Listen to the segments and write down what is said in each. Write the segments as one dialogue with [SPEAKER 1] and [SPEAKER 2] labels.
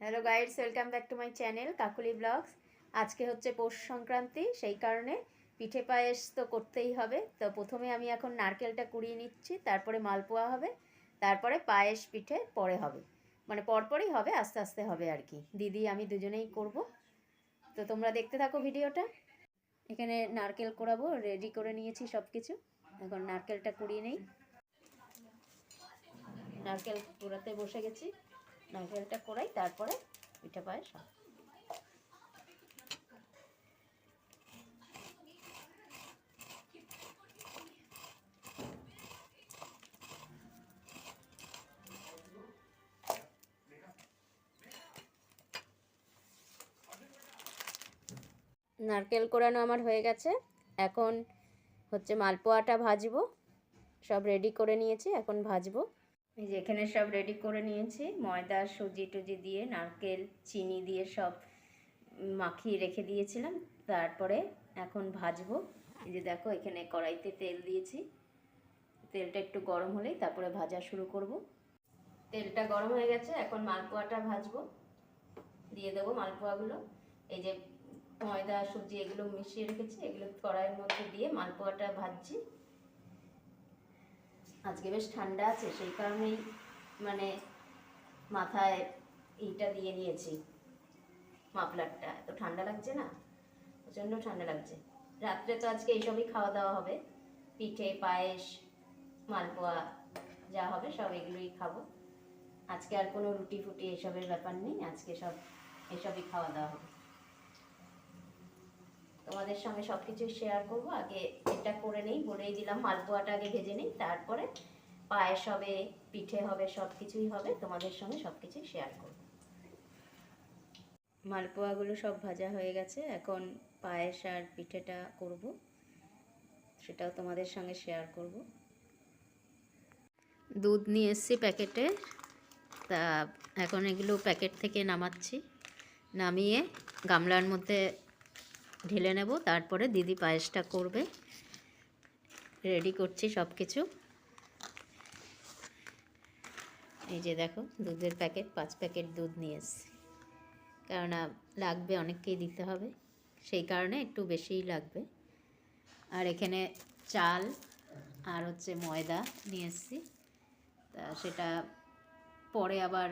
[SPEAKER 1] Hello guys, welcome back to my channel Kakuli blogs. আজকে হচ্ছে পৌষ সংক্রান্তি, সেই কারণে পিঠে পায়েস তো করতেই হবে। তো প্রথমে আমি এখন নারকেলটা কুড়িয়ে নিচ্ছি, তারপরে মালপোয়া হবে, তারপরে পায়েস পিঠে পরে হবে, মানে পরপরই হবে, আস্তে আস্তে হবে আর কি। দিদি আমি দুজনেই করব, তো তোমরা দেখতে থাকো ভিডিওটা। এখানে নারকেল কোড়াবো, রেডি করে নিয়েছি সব কিছু। এখন নারকেলটা কুড়িয়ে নেই, নারকেল কুড়াতে বসে গেছি। নারকেলটা কোড়াই, তারপরে পিঠে পায়েস হবে। নারকেল কোড়ানো আমার হয়ে গেছে। এখন হচ্ছে মালপোয়াটা ভাজবো, সব রেডি করে নিয়েছি, এখন ভাজবো। এই যে এখানে সব রেডি করে নিয়েছি, ময়দা সুজি টুজি দিয়ে, নারকেল চিনি দিয়ে সব মাখিয়ে রেখে দিয়েছিলাম। তারপরে এখন ভাজবো। এই যে দেখো, এখানে কড়াইতে তেল দিয়েছি, তেলটা একটু গরম হলেই তারপরে ভাজা শুরু করব। তেলটা গরম হয়ে গেছে, এখন মালপোয়াটা ভাজবো। দিয়ে দেবো মালপোয়াগুলো। এই যে ময়দা সুজি এগুলো মিশিয়ে রেখেছি, এগুলো কড়াইয়ের মধ্যে দিয়ে মালপোয়াটা ভাজছি। আজকে বেশ ঠান্ডা আছে, সেই কারণেই মানে মাথায় এইটা দিয়ে নিয়েছি, মাফলারটা। এত ঠান্ডা লাগছে না, প্রচণ্ড ঠান্ডা লাগছে। রাত্রে তো আজকে এইসবই খাওয়া দাওয়া হবে, পিঠে পায়েস মালপোয়া যা হবে সব এগুলোই খাবো। আজকে আর কোনো রুটি ফুটি এসবের ব্যাপার নেই, আজকে সব এসবই খাওয়া দাওয়া হবে। তোমাদের সঙ্গে সব কিছু শেয়ার করবো। আগে এটা করে নেই, বলেই দিলাম মালপোয়াটা আগে ভেজে নিই, তারপরে পায়েস হবে, পিঠে হবে, সব কিছুই হবে, তোমাদের সঙ্গে সব কিছুই শেয়ার করবো। মালপোয়াগুলো সব ভাজা হয়ে গেছে, এখন পায়েস আর পিঠেটা করব, সেটাও তোমাদের সঙ্গে শেয়ার করব। দুধ নিয়ে এসেছি প্যাকেটে, তা এখন এগুলো প্যাকেট থেকে নামাচ্ছি, নামিয়ে গামলার মধ্যে ঢেলে নেব, তারপরে দিদি পায়েসটা করবে। রেডি করছি সব কিছু। এই যে দেখো, দুধের প্যাকেট 5 প্যাকেট দুধ নিয়ে এসেছি, কেননা লাগবে, অনেককেই দিতে হবে, সেই কারণে একটু বেশিই লাগবে। আর এখানে চাল আর হচ্ছে ময়দা নিয়ে এসেছি, তা সেটা পরে আবার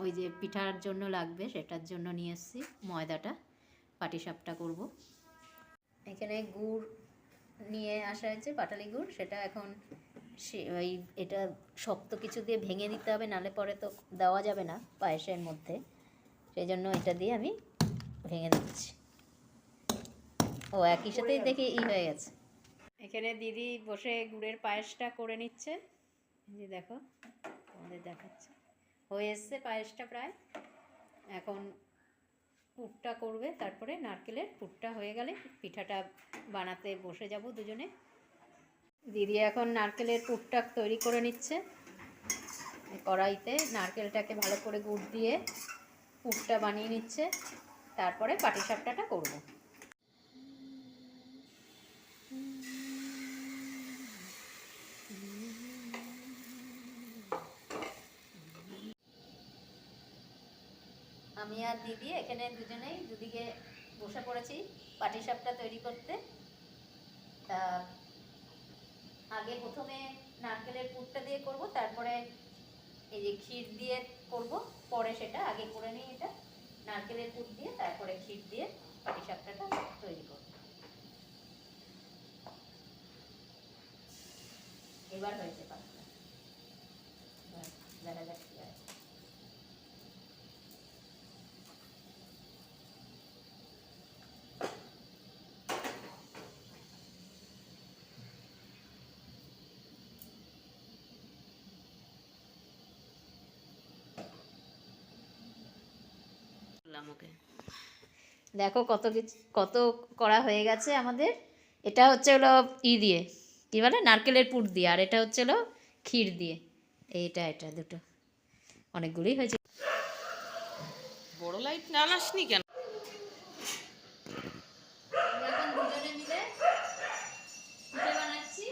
[SPEAKER 1] ওই যে পিঠার জন্য লাগবে, সেটার জন্য নিয়ে এসেছি ময়দাটা, পাটিসাপটা করব। এখানে গুড় নিয়ে আসা হয়েছে, পাটালি গুড়, সেটা এখন ওই এটা শক্ত কিছু দিয়ে ভেঙে দিতে হবে, নালে পরে তো দেওয়া যাবে না পায়েসের মধ্যে, সেই জন্য এটা দিয়ে আমি ভেঙে দিচ্ছি। ও একই সাথেই দেখি হয়ে গেছে। এখানে দিদি বসে গুড়ের পায়েসটা করে নিচ্ছে, যে দেখো তোমাদের দেখাচ্ছে, হয়ে এসছে পায়েসটা প্রায়। এখন পুরটা করবে, তারপরে নারকেলের পুরটা হয়ে গেলে পিঠাটা বানাতে বসে যাব দুজনে। দিদি এখন নারকেলের পুরটা তৈরি করে নিচ্ছে, কড়াইতে নারকেলটাকে ভালো করে গুড় দিয়ে পুরটা বানিয়ে নিচ্ছে, তারপরে পাটিসাপটাটা করব। আমি আর দিদি এখানে দুজনেই দুদিকে বসে পড়েছি পাটিসাপটা তৈরি করতে। তা আগে প্রথমে নারকেলের পুরটা দিয়ে করব, তারপরে এই যে ক্ষীর দিয়ে করব, পরে সেটা আগে করে নিই, এটা নারকেলের পুর দিয়ে, তারপরে ক্ষীর দিয়ে পাটিসাপটাটা তৈরি করব। এবার হয়েছে পাতলা, দেখা যাক কি হয়। দেখো কত কিছু, কত করা হয়ে গেছে আমাদের। এটা হচ্ছে হলো দিয়ে কী বলে, নারকেলের পুর দিয়ে, আর এটা হচ্ছে হলো ক্ষীর দিয়ে। এটা দুটো অনেকগুলোই হয়েছে।
[SPEAKER 2] বড় লাইট না আসনি কেন?
[SPEAKER 1] এখন দুজনে মিলে পিঠে বানাচ্ছি।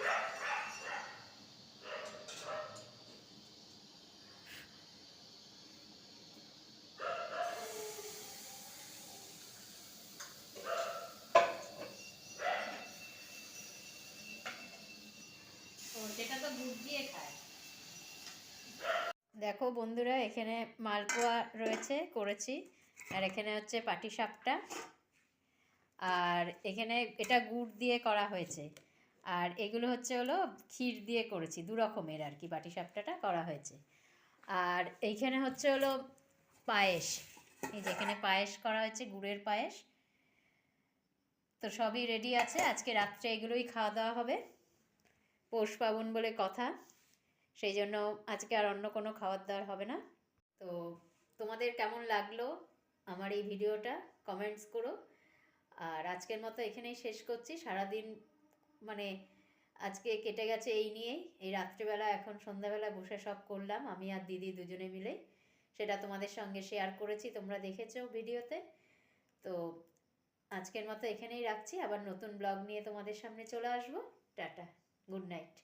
[SPEAKER 1] দেখো বন্ধুরা, এখানে মালপোয়া রয়েছে, করেছি। আর এখানে হচ্ছে পাটিসাপটা, আর এখানে এটা গুড় দিয়ে করা হয়েছে। আর এগুলো হলো ক্ষীর দিয়ে করেছি, দু রকমের আর কি পাটিসাপটাটা করা হয়েছে। আর এইখানে হলো পায়েস, এই যেখানে পায়েস করা হয়েছে, গুড়ের পায়েস। তো সবই রেডি আছে, আজকে রাত্রে এগুলোই খাওয়া দাওয়া হবে। পৌষ পার্বণ বলে কথা, সেই জন্য আজকে আর অন্য কোনো খাবার দাবার হবে না। তো তোমাদের কেমন লাগলো আমার এই ভিডিওটা কমেন্টস করো। আর আজকের মতো এখানেই শেষ করছি। সারাদিন মানে আজকে কেটে গেছে এই নিয়েই। এই রাত্রিবেলা এখন সন্ধ্যাবেলা বসে সব করলাম আমি আর দিদি দুজনে মিলে, সেটা তোমাদের সঙ্গে শেয়ার করেছি, তোমরা দেখেছো ভিডিওতে। তো আজকের মতো এখানেই রাখছি, আবার নতুন ব্লগ নিয়ে তোমাদের সামনে চলে আসবো। Tata, good night.